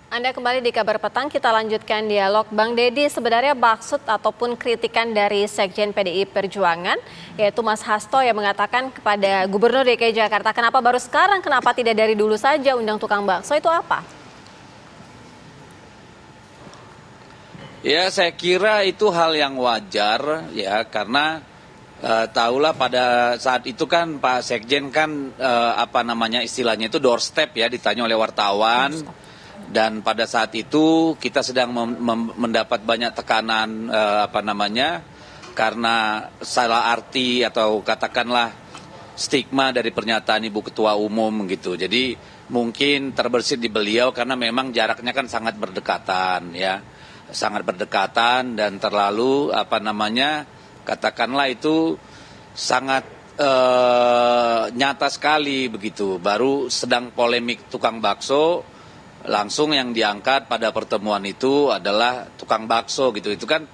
Anda kembali di Kabar Petang, kita lanjutkan dialog. Bang Deddy, sebenarnya maksud ataupun kritikan dari Sekjen PDI Perjuangan, yaitu Mas Hasto yang mengatakan kepada Gubernur DKI Jakarta, kenapa baru sekarang, kenapa tidak dari dulu saja undang tukang bakso, itu apa? Ya, saya kira itu hal yang wajar ya, karena tahulah pada saat itu kan Pak Sekjen kan istilahnya itu doorstep ya, ditanya oleh wartawan. Dan pada saat itu kita sedang mendapat banyak tekanan karena salah arti atau katakanlah stigma dari pernyataan Ibu Ketua Umum gitu. Jadi mungkin terbersit di beliau karena memang jaraknya kan sangat berdekatan ya. Sangat berdekatan dan terlalu katakanlah itu sangat nyata sekali begitu. Baru sedang polemik tukang bakso, langsung yang diangkat pada pertemuan itu adalah tukang bakso gitu. Itu kan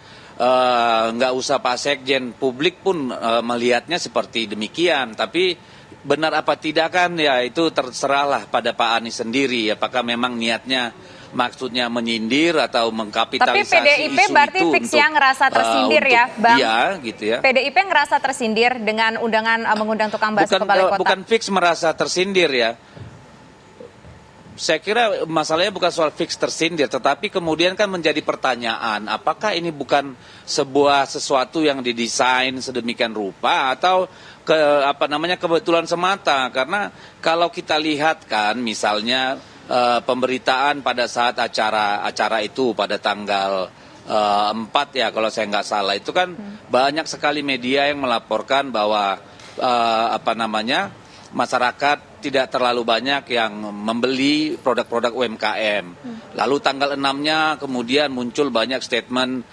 nggak usah Pak Sekjen, publik pun melihatnya seperti demikian. Tapi benar apa tidak kan ya itu terserahlah pada Pak Anies sendiri. Apakah memang niatnya maksudnya menyindir atau mengkapitalisasi isu itu. Tapi PDIP berarti fix yang ngerasa tersindir ya, Bang? Iya, gitu ya. PDIP ngerasa tersindir dengan mengundang tukang bakso ke Balai Kota? Bukan fix merasa tersindir ya. Saya kira masalahnya bukan soal fix tersindir, tetapi kemudian kan menjadi pertanyaan, apakah ini bukan sebuah sesuatu yang didesain sedemikian rupa atau kebetulan semata? Karena kalau kita lihat kan misalnya pemberitaan pada saat acara itu pada tanggal 4 ya kalau saya nggak salah, itu kan banyak sekali media yang melaporkan bahwa masyarakat tidak terlalu banyak yang membeli produk-produk UMKM. Lalu tanggal 6-nya kemudian muncul banyak statement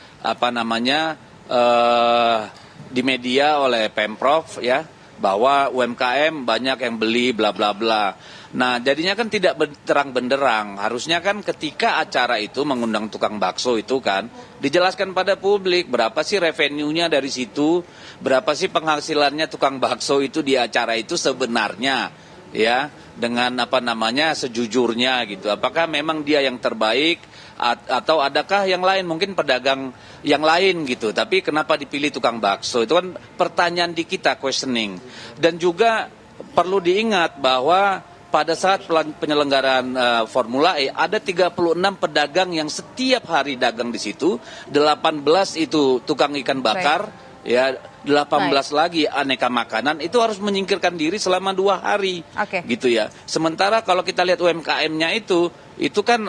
di media oleh Pemprov ya, bahwa UMKM banyak yang beli bla bla bla. Nah, jadinya kan tidak terang benderang. Harusnya kan ketika acara itu mengundang tukang bakso itu kan dijelaskan pada publik berapa sih revenue-nya dari situ, berapa sih penghasilannya tukang bakso itu di acara itu sebenarnya ya, dengan sejujurnya gitu. Apakah memang dia yang terbaik atau adakah yang lain, mungkin pedagang yang lain gitu. Tapi kenapa dipilih tukang bakso? Itu kan pertanyaan di kita, questioning. Dan juga perlu diingat bahwa pada saat penyelenggaraan Formula E ada 36 pedagang yang setiap hari dagang di situ, 18 itu tukang ikan bakar, ya 18 lagi aneka makanan, itu harus menyingkirkan diri selama 2 hari, gitu ya. Sementara kalau kita lihat UMKM-nya itu kan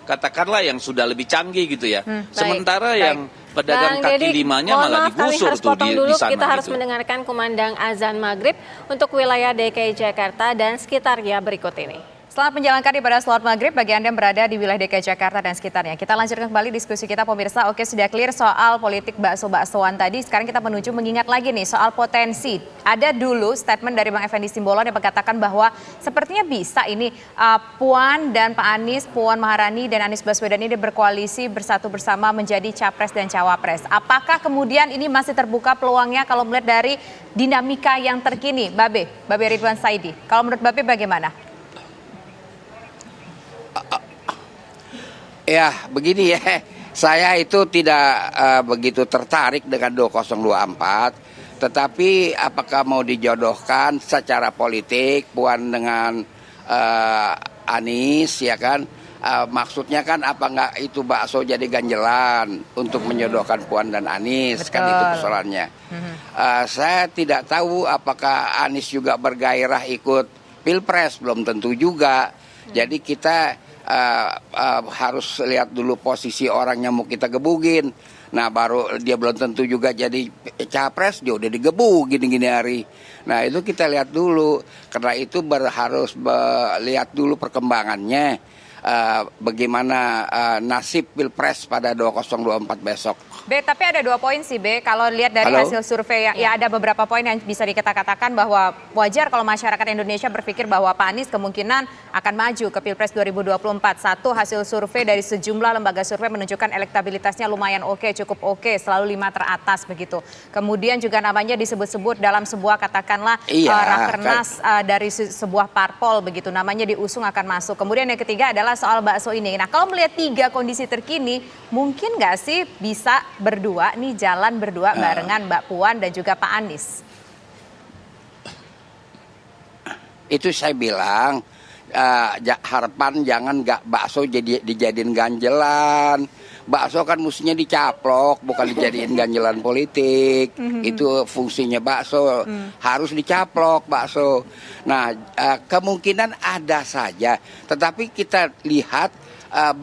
katakanlah yang sudah lebih canggih gitu ya. Sementara yang pedagang kaki limanya malah digusur tuh di sana. Kita harus mendengarkan kumandang azan maghrib untuk wilayah DKI Jakarta dan sekitarnya berikut ini. Selamat menjalankan ibadah salat maghrib bagi Anda yang berada di wilayah DKI Jakarta dan sekitarnya. Kita lanjutkan kembali diskusi kita pemirsa. Oke, sudah clear soal politik bakso-baksoan tadi. Sekarang kita menuju mengingat lagi nih soal potensi. Ada dulu statement dari Bang Effendi Simbolon yang mengatakan bahwa sepertinya bisa ini Puan dan Pak Anies, Puan Maharani dan Anies Baswedan ini berkoalisi bersatu bersama menjadi capres dan cawapres. Apakah kemudian ini masih terbuka peluangnya kalau melihat dari dinamika yang terkini? Babe Ridwan Saidi, kalau menurut Babe bagaimana? Ya, begini ya, saya itu tidak begitu tertarik dengan 2024, tetapi apakah mau dijodohkan secara politik Puan dengan Anies ya kan, maksudnya kan apa enggak itu bakso jadi ganjelan untuk menjodohkan Puan dan Anies. Betul. Kan itu persoalannya. Saya tidak tahu apakah Anies juga bergairah ikut Pilpres, belum tentu juga. Jadi kita harus lihat dulu posisi orang yang mau kita gebugin. Nah, baru dia belum tentu juga jadi capres, dia udah digebuk gini-gini hari. Nah, itu kita lihat dulu. Karena itu harus lihat dulu perkembangannya. Bagaimana nasib Pilpres pada 2024 besok. Tapi ada 2 poin sih, kalau lihat dari hasil survei ya ada beberapa poin yang bisa kita katakan bahwa wajar kalau masyarakat Indonesia berpikir bahwa Pak Anies kemungkinan akan maju ke Pilpres 2024. Satu, hasil survei dari sejumlah lembaga survei menunjukkan elektabilitasnya lumayan cukup oke, selalu 5 teratas begitu. Kemudian juga namanya disebut-sebut dalam sebuah katakanlah rakernas dari sebuah parpol begitu, namanya diusung akan masuk. Kemudian yang ketiga adalah adalah soal bakso ini. Nah, kalau melihat 3 kondisi terkini, mungkin nggak sih bisa berdua nih jalan berdua barengan Mbak Puan dan juga Pak Anies? Itu saya bilang harapan jangan nggak bakso dijadiin ganjelan. Bakso kan mestinya dicaplok, bukan dijadiin ganjelan politik. Itu fungsinya bakso, harus dicaplok bakso. Nah, kemungkinan ada saja, tetapi kita lihat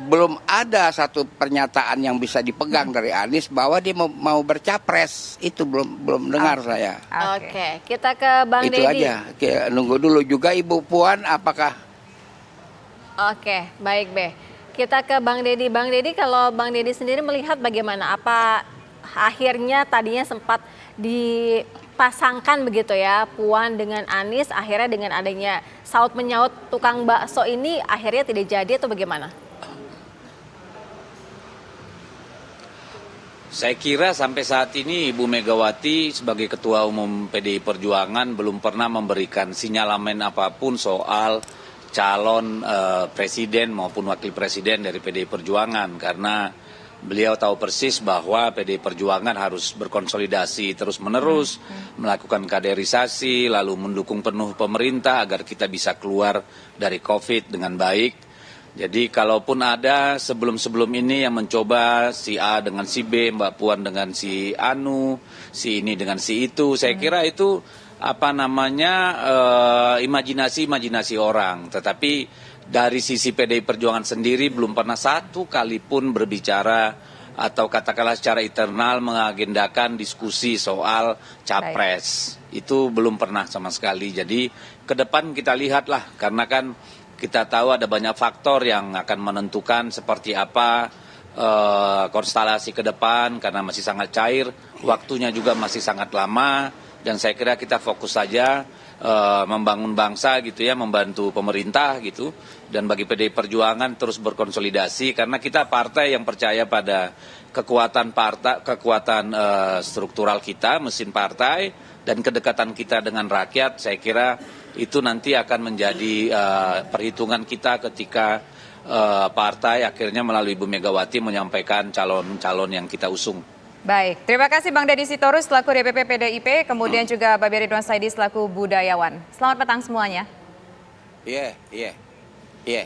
belum ada satu pernyataan yang bisa dipegang dari Anies bahwa dia mau bercapres. Itu belum dengar saya. Oke, kita ke Bang Itu Deddy. aja. Nunggu dulu juga Ibu Puan apakah. Oke, baik Be. Kita ke Bang Deddy. Bang Deddy, kalau Bang Deddy sendiri melihat bagaimana? Apa akhirnya tadinya sempat dipasangkan begitu ya, Puan dengan Anies, akhirnya dengan adanya saut menyaut tukang bakso ini akhirnya tidak jadi atau bagaimana? Saya kira sampai saat ini Ibu Megawati sebagai Ketua Umum PDI Perjuangan belum pernah memberikan sinyalemen apapun soal calon presiden maupun wakil presiden dari PDI Perjuangan, karena beliau tahu persis bahwa PDI Perjuangan harus berkonsolidasi terus-menerus, melakukan kaderisasi, lalu mendukung penuh pemerintah agar kita bisa keluar dari COVID dengan baik. Jadi kalaupun ada sebelum-sebelum ini yang mencoba si A dengan si B, Mbak Puan dengan si Anu, si ini dengan si itu, saya kira itu imajinasi orang. Tetapi dari sisi PDI Perjuangan sendiri belum pernah satu kali pun berbicara atau katakanlah secara internal mengagendakan diskusi soal capres. Itu belum pernah sama sekali. Jadi ke depan kita lihatlah, karena kan kita tahu ada banyak faktor yang akan menentukan seperti apa konstelasi ke depan, karena masih sangat cair, waktunya juga masih sangat lama, dan saya kira kita fokus saja membangun bangsa gitu ya, membantu pemerintah gitu, dan bagi PDI Perjuangan terus berkonsolidasi, karena kita partai yang percaya pada kekuatan struktural kita, mesin partai, dan kedekatan kita dengan rakyat. Saya kira itu nanti akan menjadi perhitungan kita ketika partai akhirnya melalui Ibu Megawati menyampaikan calon-calon yang kita usung. Baik, terima kasih Bang Deddy Sitorus selaku DPP PDIP, kemudian juga Babe Ridwan Saidi selaku budayawan. Selamat petang semuanya. Iya. Ya.